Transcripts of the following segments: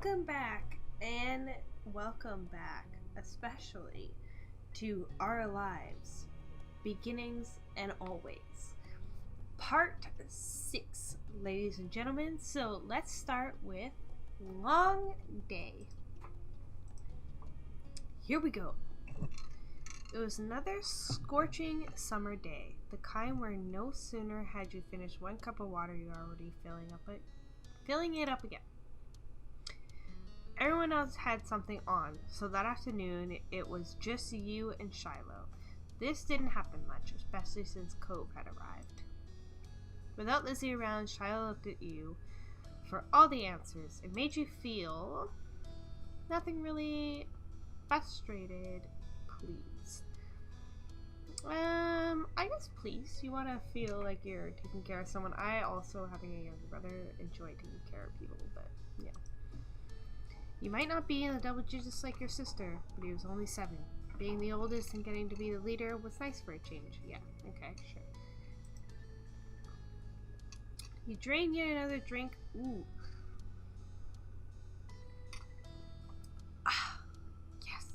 Welcome back, and welcome back, especially to Our Lives, Beginnings and Always. Part 6, ladies and gentlemen. So let's start with Long Day. Here we go. It was another scorching summer day, the kind where no sooner had you finished one cup of water, you're already filling it up again. Everyone else had something on, so that afternoon it was just you and Shiloh. This didn't happen much, especially since Cove had arrived. Without Lizzie around, Shiloh looked at you for all the answers. It made you feel nothing really frustrated, pleased. I guess pleased. You want to feel like you're taking care of someone. I also, having a younger brother, enjoy taking care of people, but yeah. You might not be in the double digits like your sister, but he was only 7. Being the oldest and getting to be the leader was nice for a change. Yeah, okay, sure. You drained yet another drink. Ooh. Ah, yes.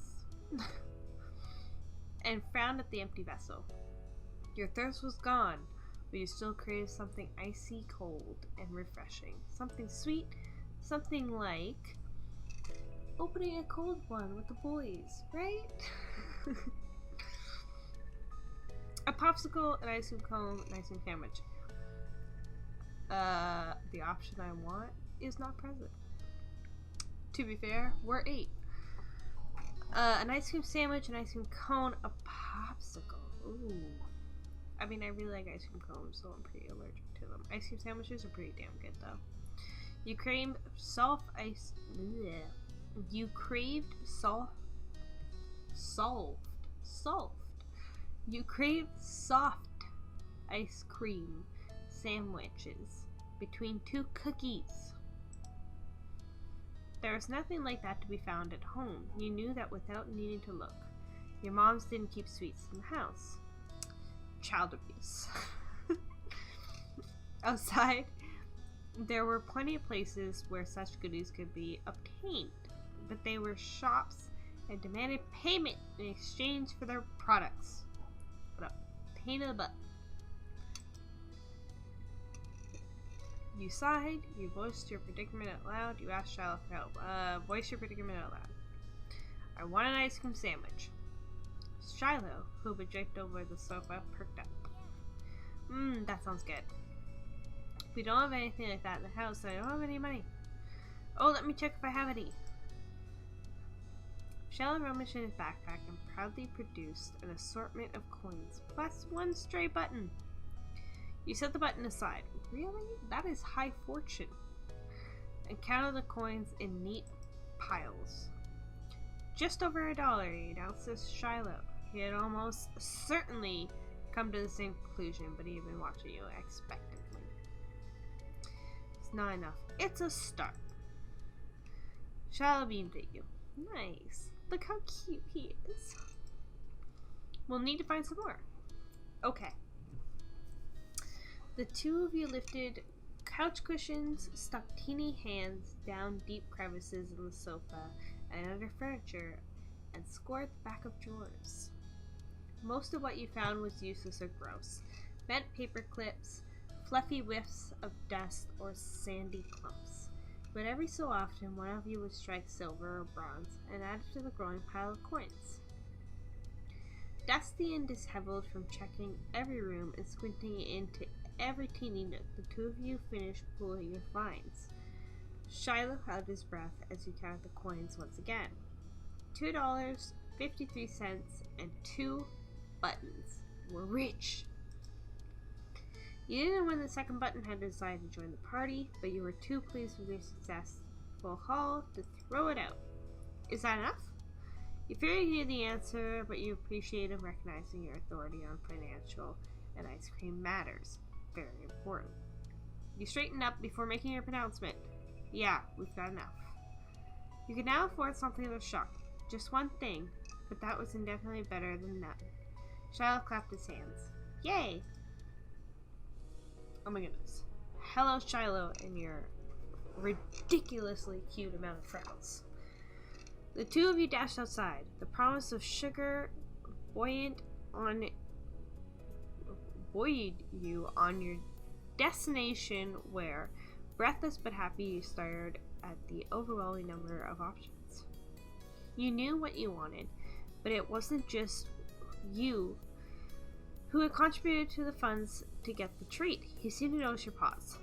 And frowned at the empty vessel. Your thirst was gone, but you still craved something icy cold and refreshing. Something sweet, something like opening a cold one with the boys, right? A popsicle, an ice cream cone, an ice cream sandwich. The option I want is not present. To be fair, we're 8. An ice cream sandwich, an ice cream cone, a popsicle. Ooh. I mean, I really like ice cream cones, so I'm pretty allergic to them. Ice cream sandwiches are pretty damn good, though. You craved soft ice. Bleh. You craved You craved soft ice cream sandwiches between 2 cookies. There was nothing like that to be found at home. You knew that without needing to look. Your moms didn't keep sweets in the house. Child abuse. Outside, there were plenty of places where such goodies could be obtained, but they were shops and demanded payment in exchange for their products. What a pain in the butt. You sighed, you voiced your predicament out loud, you asked Shiloh for help. Voice your predicament out loud. I want an ice cream sandwich. Shiloh, who had draped over the sofa, perked up. That sounds good. We don't have anything like that in the house, and I don't have any money. Oh, let me check if I have any. Shiloh rummaged in his backpack and proudly produced an assortment of coins, plus 1 stray button. You set the button aside. Really? That is high fortune. And counted the coins in neat piles. Just over $1, he announced as Shiloh. He had almost certainly come to the same conclusion, but he had been watching you expectantly. It's not enough. It's a start. Shiloh beamed at you. Nice. Look how cute he is. We'll need to find some more. Okay. The 2 of you lifted couch cushions, stuck teeny hands down deep crevices in the sofa and under furniture, and scoured the back of drawers. Most of what you found was useless or gross. Bent paper clips, fluffy whiffs of dust, or sandy clumps. But every so often, one of you would strike silver or bronze and add it to the growing pile of coins. Dusty and disheveled from checking every room and squinting into every teeny nook, the 2 of you finished pulling your finds. Shiloh held his breath as he counted the coins once again. $2.53 and 2 buttons. We're rich. You didn't know when the second button had decided to join the party, but you were too pleased with your successful haul to throw it out. Is that enough? You figured you knew the answer, but you appreciated recognizing your authority on financial and ice cream matters. Very important. You straightened up before making your pronouncement. Yeah, we've got enough. You can now afford something of a shock. Just one thing, but that was indefinitely better than none. Shiloh clapped his hands. Yay! Oh my goodness. Hello, Shiloh, and your ridiculously cute amount of freckles. The two of you dashed outside. The promise of sugar buoyed you on your destination where, breathless but happy, you stared at the overwhelming number of options. You knew what you wanted, but it wasn't just you who had contributed to the funds to get the treat. He seemed to notice your pause.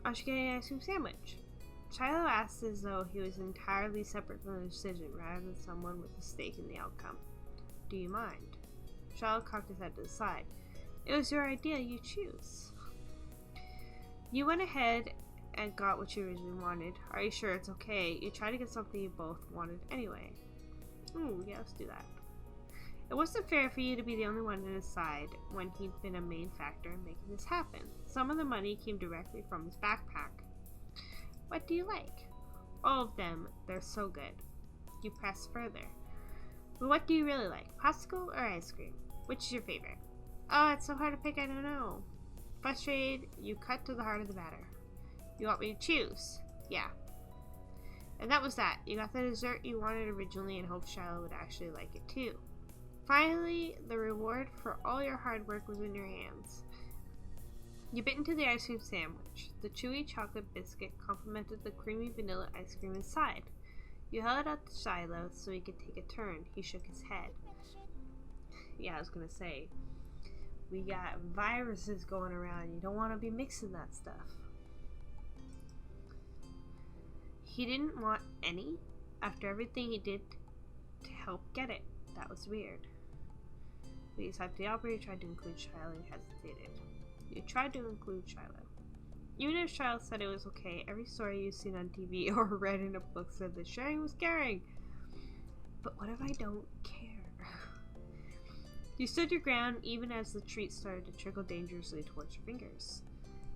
I should get an ice cream sandwich. Shiloh asked as though he was entirely separate from the decision rather than someone with a stake in the outcome. Do you mind? Shiloh cocked his head to the side. It was your idea, you choose. You went ahead and got what you originally wanted. Are you sure it's okay? You tried to get something you both wanted anyway. Ooh, yeah, let's do that. It wasn't fair for you to be the only one to decide when he'd been a main factor in making this happen. Some of the money came directly from his backpack. What do you like? All of them. They're so good. You press further. But what do you really like? Popsicle or ice cream? Which is your favorite? Oh, it's so hard to pick, I don't know. Frustrated, you cut to the heart of the matter. You want me to choose? Yeah. And that was that. You got the dessert you wanted originally and hoped Shiloh would actually like it too. Finally, the reward for all your hard work was in your hands. You bit into the ice cream sandwich. The chewy chocolate biscuit complemented the creamy vanilla ice cream inside. You held it out to Shiloh so he could take a turn. He shook his head. Yeah, I was gonna say, we got viruses going around. You don't want to be mixing that stuff. He didn't want any after everything he did to help get it. That was weird. Please type the operator tried to include Shiloh and hesitated. You tried to include Shiloh. Even if Shiloh said it was okay, every story you've seen on TV or read in a book said that sharing was caring. But what if I don't care? You stood your ground even as the treat started to trickle dangerously towards your fingers.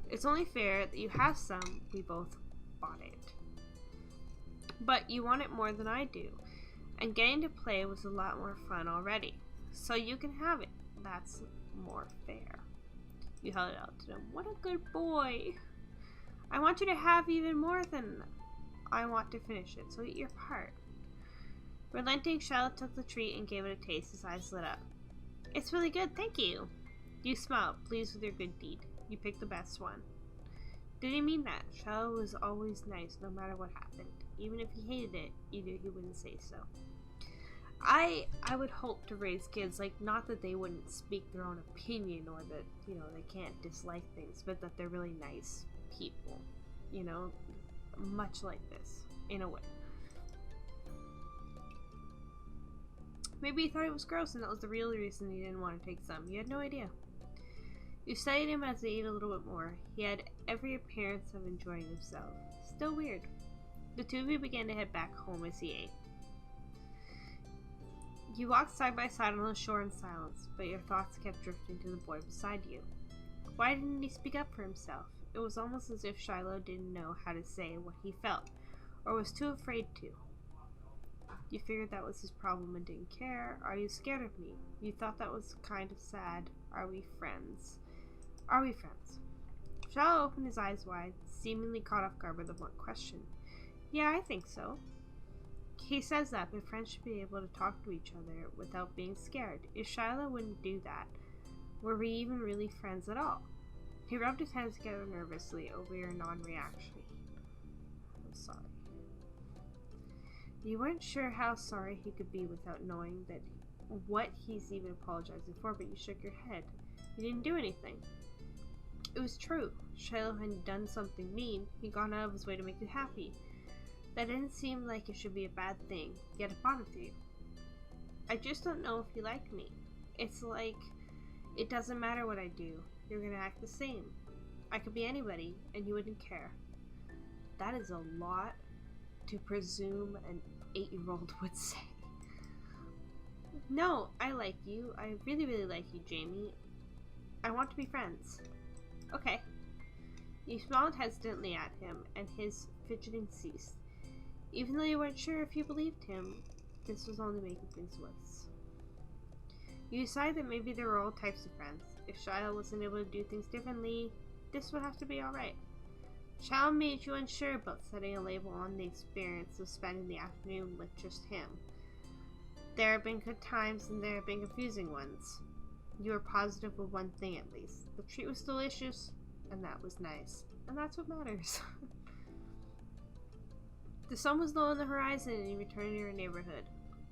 It's only fair that you have some. We both bought it. But you want it more than I do. And getting to play was a lot more fun already. So you can have it. That's more fair. You held it out to them. What a good boy. I want you to have even more than I want to finish it, so eat your part. Relenting, Shiloh took the treat and gave it a taste. His eyes lit up. It's really good, thank you. You smiled, pleased with your good deed. You picked the best one. Did he mean that? Shiloh was always nice, no matter what happened. Even if he hated it, you knew he wouldn't say so. I would hope to raise kids, like, not that they wouldn't speak their own opinion or that, you know, they can't dislike things, but that they're really nice people, you know, much like this, in a way. Maybe he thought it was gross and that was the real reason he didn't want to take some. You had no idea. You studied him as they ate a little bit more. He had every appearance of enjoying himself. Still weird. The two of you began to head back home as he ate. You walked side by side on the shore in silence, but your thoughts kept drifting to the boy beside you. Why didn't he speak up for himself? It was almost as if Shiloh didn't know how to say what he felt, or was too afraid to. You figured that was his problem and didn't care. Are you scared of me? You thought that was kind of sad. Are we friends? Are we friends? Shiloh opened his eyes wide, seemingly caught off guard by the blunt question. Yeah, I think so. He says that, but friends should be able to talk to each other without being scared. If Shiloh wouldn't do that, were we even really friends at all? He rubbed his hands together nervously over your non-reaction. I'm sorry. You weren't sure how sorry he could be without knowing that what he's even apologizing for, but you shook your head. You didn't do anything. It was true. Shiloh hadn't done something mean. He'd gone out of his way to make you happy. That didn't seem like it should be a bad thing, yet it bothered you. I just don't know if you like me. It's like, it doesn't matter what I do. You're gonna act the same. I could be anybody, and you wouldn't care. That is a lot to presume an 8-year-old would say. No, I like you. I really, really like you, Jamie. I want to be friends. Okay. You smiled hesitantly at him, and his fidgeting ceased. Even though you weren't sure if you believed him, this was only making things worse. You decided that maybe there were all types of friends. If Shiloh wasn't able to do things differently, this would have to be alright. Shiloh made you unsure about setting a label on the experience of spending the afternoon with just him. There have been good times and there have been confusing ones. You were positive with one thing at least. The treat was delicious, and that was nice. And that's what matters. The sun was low on the horizon and you returned to your neighborhood.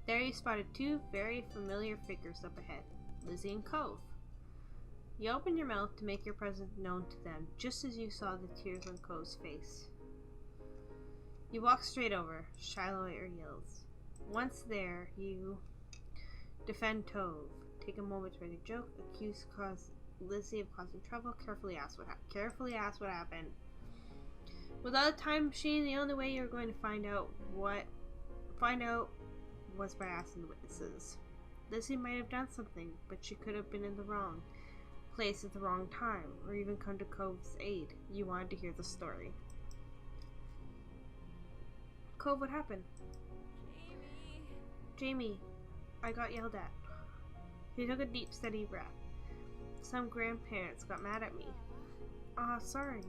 There you spotted two very familiar figures up ahead, Lizzie and Cove. You opened your mouth to make your presence known to them just as you saw the tears on Cove's face. You walked straight over, Shiloh at your heels. Once there, you defend Tove. Take a moment to write a joke, accuse Lizzie of causing trouble, carefully ask what happened. Without a time machine, the only way you're going to find out was by asking the witnesses. Lizzie might have done something, but she could have been in the wrong place at the wrong time, or even come to Cove's aid. You wanted to hear the story. Cove, what happened? Jamie, I got yelled at. He took a deep, steady breath. Some grandparents got mad at me. Sorry.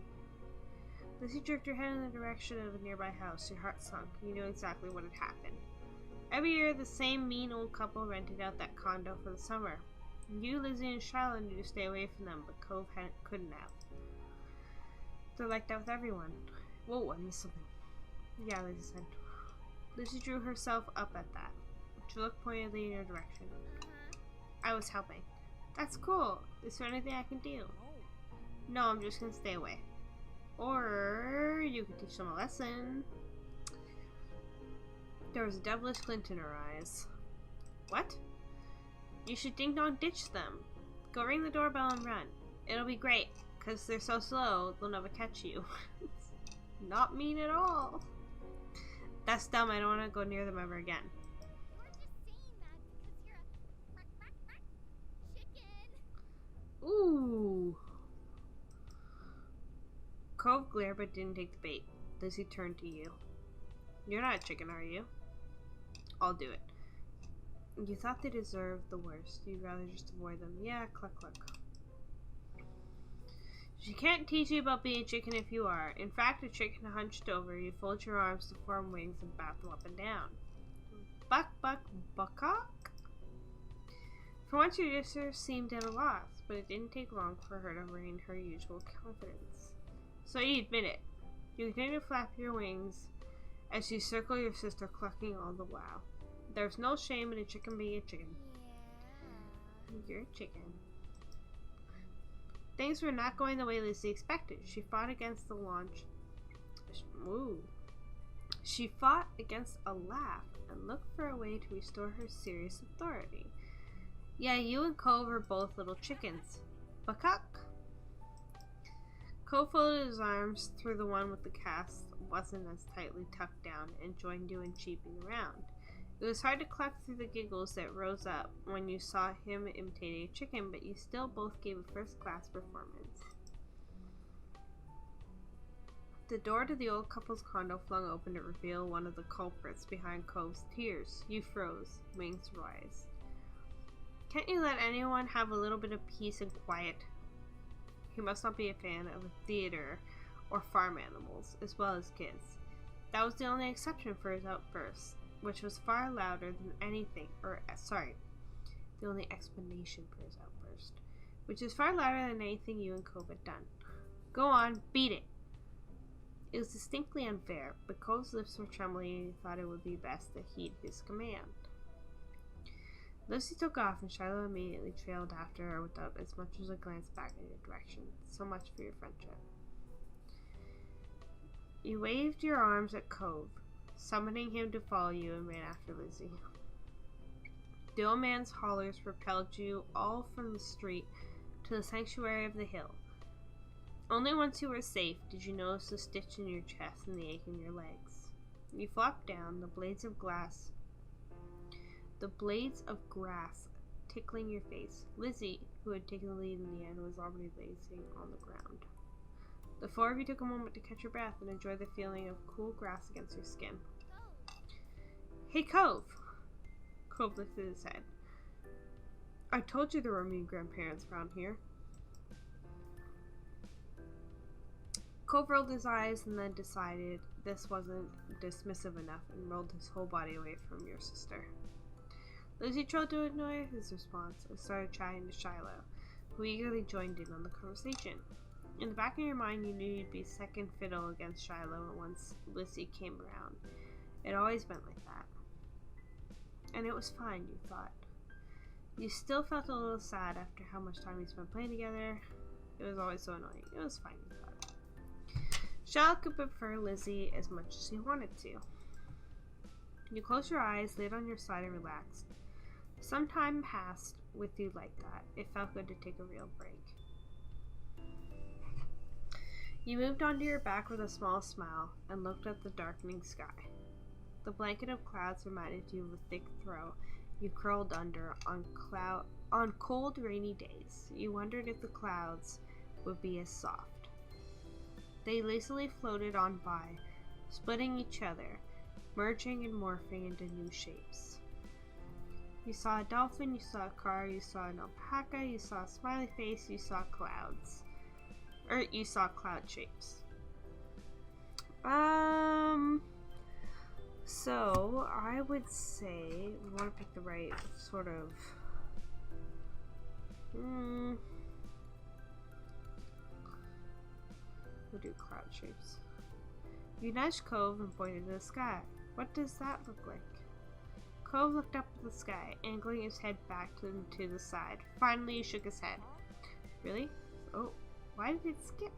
Lizzie jerked her head in the direction of a nearby house. Your heart sunk. You knew exactly what had happened. Every year, the same mean old couple rented out that condo for the summer. You, Lizzie, and Shiloh knew to stay away from them, but Cove couldn't have. They're like that with everyone. Whoa, I missed something. Yeah, Lizzie said. Lizzie drew herself up at that. She looked pointedly in your direction. I was helping. That's cool. Is there anything I can do? No, I'm just gonna stay away. Or you could teach them a lesson. There was a devilish glint in her eyes. What? You should ding-dong ditch them. Go ring the doorbell and run. It'll be great, because they're so slow, they'll never catch you. Not mean at all. That's dumb. I don't want to go near them ever again. Ooh. Cove glared but didn't take the bait. Lizzie turned to you. You're not a chicken, are you? I'll do it. You thought they deserved the worst. You'd rather just avoid them. Yeah, cluck cluck. She can't teach you about being a chicken if you are. In fact, a chicken hunched over, you fold your arms to form wings and bat them up and down. Buck, buck, buckock? For once, your sister seemed at a loss, but it didn't take long for her to regain her usual confidence. So you admit it. You continue to flap your wings as you circle your sister, clucking all the while. There's no shame in a chicken being a chicken. Yeah. You're a chicken. Things were not going the way Lizzie expected. She fought against the launch. Ooh. She fought against a laugh and looked for a way to restore her serious authority. Yeah, you and Cove are both little chickens. Buckcock? Cove folded his arms through the one with the cast wasn't as tightly tucked down and joined you in cheeping around. It was hard to cluck through the giggles that rose up when you saw him imitating a chicken, but you still both gave a first-class performance. The door to the old couple's condo flung open to reveal one of the culprits behind Cove's tears. You froze, wings raised. Can't you let anyone have a little bit of peace and quiet? He must not be a fan of theater or farm animals, as well as kids. That was the only exception for his outburst, which was far louder than anything, the only explanation for his outburst, which is far louder than anything you and Cove had done. Go on, beat it. It was distinctly unfair, but Cove's lips were trembling and he thought it would be best to heed his command. Lucy took off and Shiloh immediately trailed after her without as much as a glance back in your direction. So much for your friendship. You waved your arms at Cove, summoning him to follow you, and ran after Lizzie. The old man's hollers propelled you all from the street to the sanctuary of the hill. Only once you were safe did you notice the stitch in your chest and the ache in your legs. You flopped down, the blades of grass tickling your face. Lizzie, who had taken the lead in the end, was already lazing on the ground. The four of you took a moment to catch your breath and enjoy the feeling of cool grass against your skin. Hey, Cove! Cove lifted his head. I told you there were mean grandparents around here. Cove rolled his eyes and then decided this wasn't dismissive enough and rolled his whole body away from your sister. Lizzie tried to ignore his response and started chatting to Shiloh, who eagerly joined in on the conversation. In the back of your mind, you knew you'd be second fiddle against Shiloh once Lizzie came around. It always been like that. And it was fine, you thought. You still felt a little sad after how much time you spent playing together. It was always so annoying. It was fine, you thought. Shiloh could prefer Lizzie as much as he wanted to. You closed your eyes, laid on your side, and relaxed. Some time passed with you like that. It felt good to take a real break. You moved onto your back with a small smile and looked at the darkening sky. The blanket of clouds reminded you of a thick throw you curled under on cold, rainy days. You wondered if the clouds would be as soft. They lazily floated on by, splitting each other, merging and morphing into new shapes. You saw a dolphin, you saw a car, you saw an alpaca, you saw a smiley face, you saw clouds. You saw cloud shapes. So I would say we want to pick the right sort of we'll do cloud shapes. You nudged Cove and pointed to the sky. What does that look like? Cove looked up at the sky, angling his head back to the side. Finally, he shook his head. Really? Oh, why did it skip?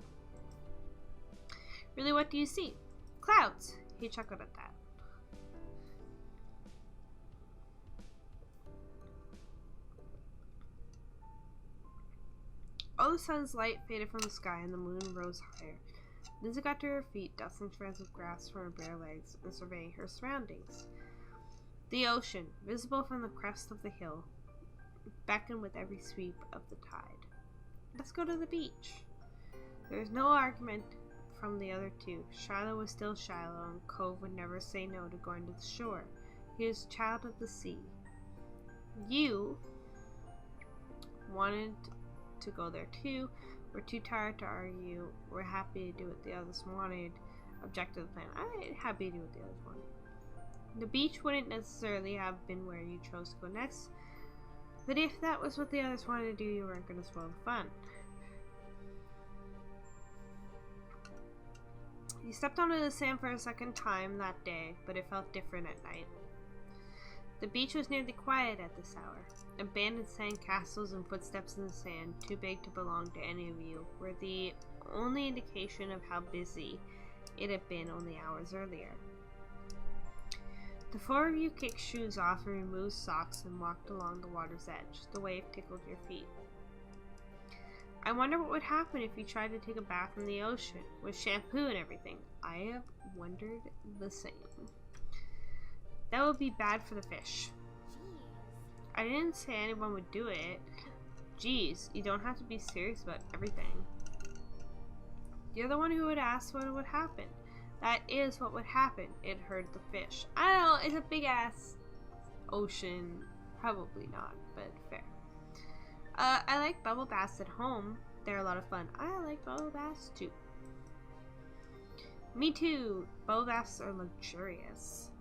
Really, what do you see? Clouds! He chuckled at that. All the sun's light faded from the sky and the moon rose higher. Lizzie got to her feet, dusting strands of grass from her bare legs and surveying her surroundings. The ocean, visible from the crest of the hill, beckoned with every sweep of the tide. Let's go to the beach. There was no argument from the other two. Shiloh was still Shiloh, and Cove would never say no to going to the shore. He was a child of the sea. You wanted to go there too, were too tired to argue, were happy to do what the others wanted, objected to the plan. I'm happy to do what the others wanted. The beach wouldn't necessarily have been where you chose to go next, but if that was what the others wanted to do, you weren't going to spoil the fun. You stepped onto the sand for a second time that day, but it felt different at night. The beach was nearly quiet at this hour. Abandoned sand castles and footsteps in the sand, too big to belong to any of you, were the only indication of how busy it had been only hours earlier. The four of you kicked shoes off and removed socks and walked along the water's edge. The wave tickled your feet. I wonder what would happen if you tried to take a bath in the ocean, with shampoo and everything. I have wondered the same. That would be bad for the fish. I didn't say anyone would do it. Geez, you don't have to be serious about everything. You're the one who would ask what would happen. That is what would happen. It hurt the fish. I don't know, it's a big ass ocean. Probably not, but fair. I like bubble baths at home. They're a lot of fun. I like bubble baths too. Me too. Bubble baths are luxurious.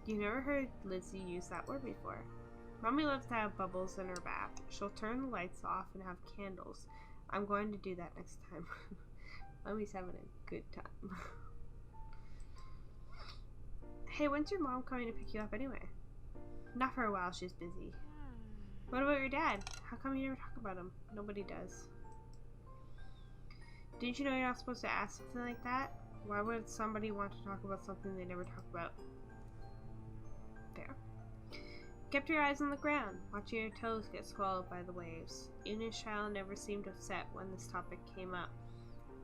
You never heard Lizzie use that word before. Mommy loves to have bubbles in her bath. She'll turn the lights off and have candles. I'm going to do that next time. Mommy's having a good time. Hey, when's your mom coming to pick you up anyway? Not for a while, she's busy. What about your dad? How come you never talk about him? Nobody does. Didn't you know you're not supposed to ask something like that? Why would somebody want to talk about something they never talk about? Fair. Kept your eyes on the ground, watching your toes get swallowed by the waves. Even if Shiloh never seemed upset when this topic came up.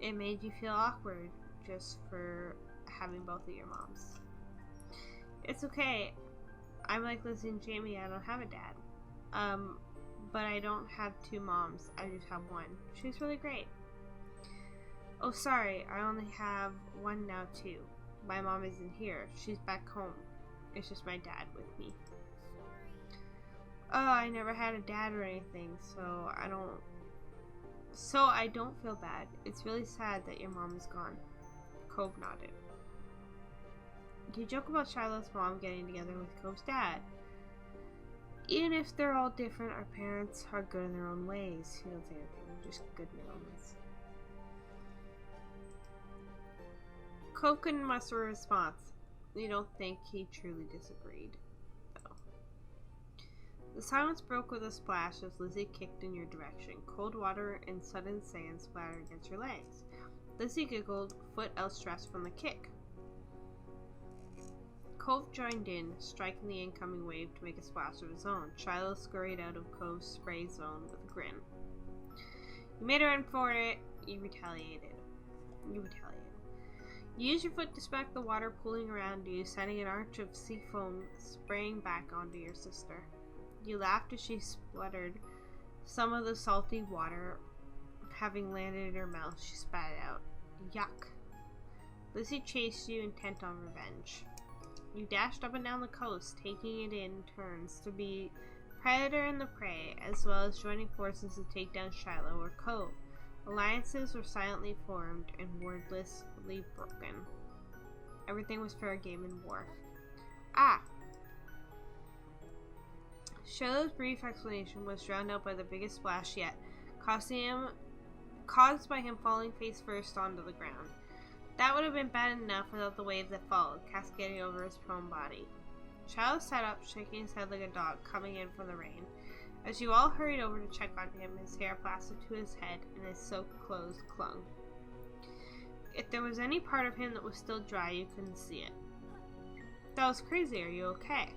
It made you feel awkward just for having both of your moms. It's okay. I'm like Lizzie and Jamie, I don't have a dad. But I don't have two moms, I just have one. She's really great. Oh, sorry, I only have one now too. My mom isn't here. She's back home. It's just my dad with me. Oh, I never had a dad or anything, so I don't feel bad. It's really sad that your mom is gone. Cove nodded. You joke about Shiloh's mom getting together with Cove's dad. Even if they're all different, our parents are good in their own ways. You don't say anything, they're just good in their own ways. Cove couldn't muster a response. You don't think he truly disagreed, though. The silence broke with a splash as Lizzie kicked in your direction. Cold water and sudden sand splattered against your legs. Lizzie giggled, foot outstretched from the kick. Cove joined in, striking the incoming wave to make a splash of his own. Shiloh scurried out of Cove's spray zone with a grin. You made a run for it. You retaliated. You used your foot to smack the water pooling around you, sending an arch of sea foam spraying back onto your sister. You laughed as she spluttered some of the salty water having landed in her mouth. She spat it out. Yuck. Lizzie chased you, intent on revenge. You dashed up and down the coast, taking it in turns to be predator and the prey, as well as joining forces to take down Shiloh or Cove. Alliances were silently formed and wordlessly broken. Everything was fair game in war. Ah! Shiloh's brief explanation was drowned out by the biggest splash yet, caused by him falling face first onto the ground. That would have been bad enough without the wave that followed, cascading over his prone body. Shiloh sat up, shaking his head like a dog coming in from the rain. As you all hurried over to check on him, his hair plastered to his head and his soaked clothes clung. If there was any part of him that was still dry, you couldn't see it. That was crazy. Are you okay?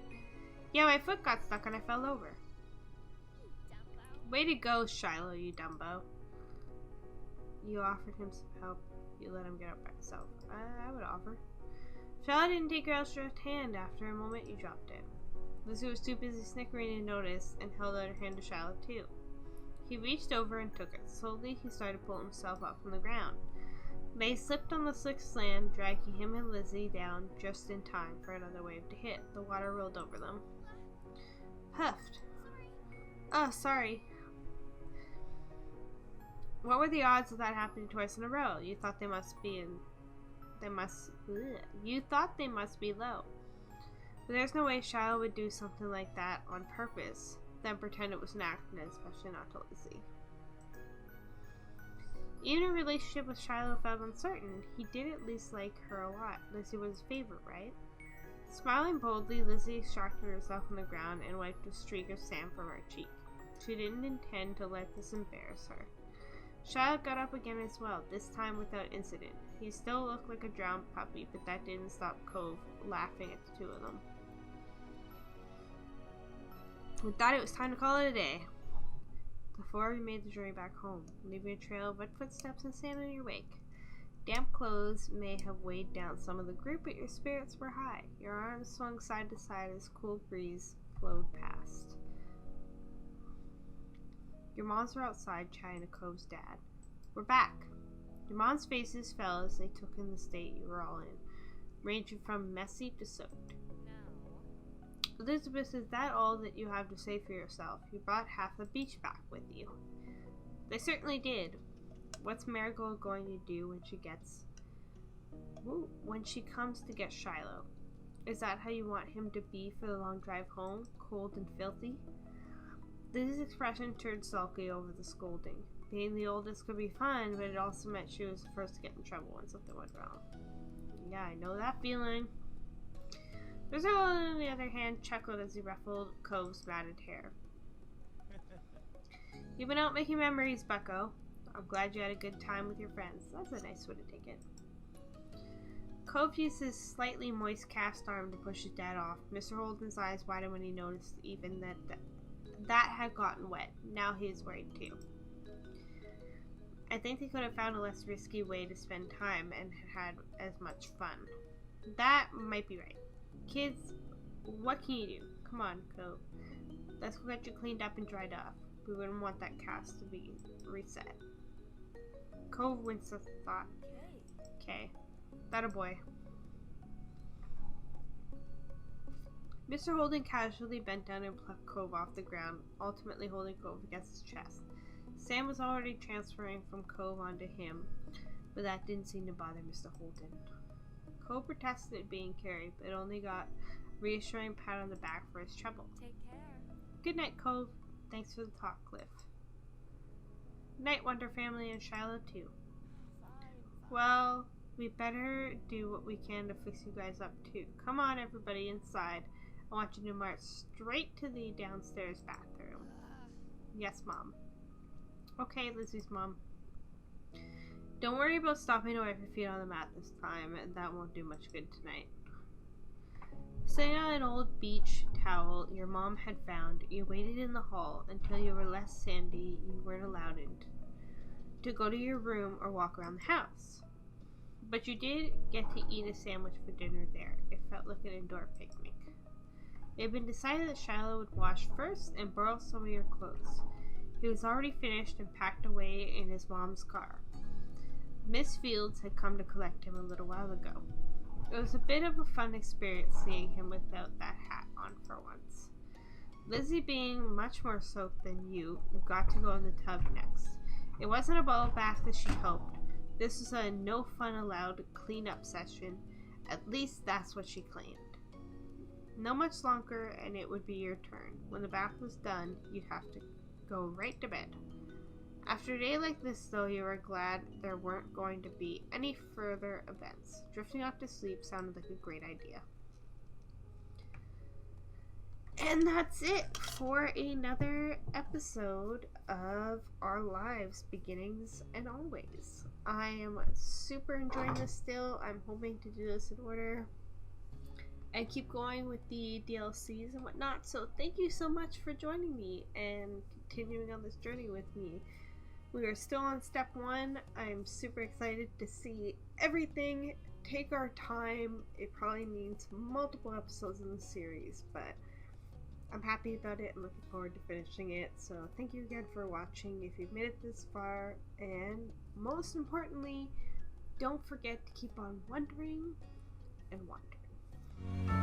Yeah, my foot got stuck and I fell over. Way to go, Shiloh, you Dumbo. You offered him some help. You let him get up by himself. I would offer. Shiloh didn't take your outstretched hand. After a moment, you dropped it. Lizzie was too busy snickering to notice and held out her hand to Shiloh, too. He reached over and took it. Slowly, he started pulling himself up from the ground. They slipped on the slick sand, dragging him and Lizzie down just in time for another wave to hit. The water rolled over them. Puffed. Oh, sorry. What were the odds of that happening twice in a row? You thought they must be low. But there's no way Shiloh would do something like that on purpose, then pretend it was an accident, especially not to Lizzie. Even a relationship with Shiloh felt uncertain. He did at least like her a lot. Lizzie was his favorite, right? Smiling boldly, Lizzie sharpened herself on the ground and wiped a streak of sand from her cheek. She didn't intend to let this embarrass her. Shiloh got up again as well, this time without incident. He still looked like a drowned puppy, but that didn't stop Cove laughing at the two of them. We thought it was time to call it a day. The four of you made the journey back home, leaving a trail of wet footsteps and sand in your wake. Damp clothes may have weighed down some of the group, but your spirits were high. Your arms swung side to side as a cool breeze flowed past. Your moms were outside chatting to Cove's dad. We're back. Your mom's faces fell as they took in the state you were all in, ranging from messy to soaked. No. Elizabeth, is that all that you have to say for yourself? You brought half the beach back with you. They certainly did. What's Marigold going to do when she comes to get Shiloh? Is that how you want him to be for the long drive home, cold and filthy? Lizzie's expression turned sulky over the scolding. Being the oldest could be fun, but it also meant she was the first to get in trouble when something went wrong. Yeah, I know that feeling. Rizzo, on the other hand, chuckled as he ruffled Cove's matted hair. You've been out making memories, bucko. I'm glad you had a good time with your friends. That's a nice way to take it. Cove used his slightly moist cast arm to push his dad off. Mr. Holden's eyes widened when he noticed even that had gotten wet. Now he was worried too. I think they could have found a less risky way to spend time and had as much fun. That might be right. Kids, what can you do? Come on, Cove. Let's go get you cleaned up and dried off. We wouldn't want that cast to be reset. Cove winced at the thought. Okay. That a boy. Mr. Holden casually bent down and plucked Cove off the ground, ultimately holding Cove against his chest. Sam was already transferring from Cove onto him, but that didn't seem to bother Mr. Holden. Cole protested being carried, but only got a reassuring pat on the back for his trouble. Take care. Good night, Cole. Thanks for the talk, Cliff. Night, Wonder Family, and Shiloh, too. Fine. Well, we better do what we can to fix you guys up, too. Come on, everybody, inside. I want you to march straight to the downstairs bathroom. Yes, Mom. Okay, Lizzie's mom. Don't worry about stopping to wipe your feet on the mat this time. That won't do much good tonight. Sitting on an old beach towel your mom had found, you waited in the hall until you were less sandy. You weren't allowed in to go to your room or walk around the house. But you did get to eat a sandwich for dinner there. It felt like an indoor picnic. It had been decided that Shiloh would wash first and borrow some of your clothes. He was already finished and packed away in his mom's car. Miss Fields had come to collect him a little while ago. It was a bit of a fun experience seeing him without that hat on for once. Lizzie, being much more soaked than you, got to go in the tub next. It wasn't a bubble bath as she hoped. This was a no fun allowed clean-up session. At least that's what she claimed. No much longer and it would be your turn. When the bath was done, you'd have to go right to bed. After a day like this, though, you were glad there weren't going to be any further events. Drifting off to sleep sounded like a great idea. And that's it for another episode of Our Lives, Beginnings and Always. I am super enjoying this still. I'm hoping to do this in order and keep going with the DLCs and whatnot. So thank you so much for joining me and continuing on this journey with me. We are still on step 1. I'm super excited to see everything. Take our time. It probably means multiple episodes in the series, but I'm happy about it and looking forward to finishing it. So thank you again for watching if you've made it this far, and most importantly, don't forget to keep on wondering and wondering.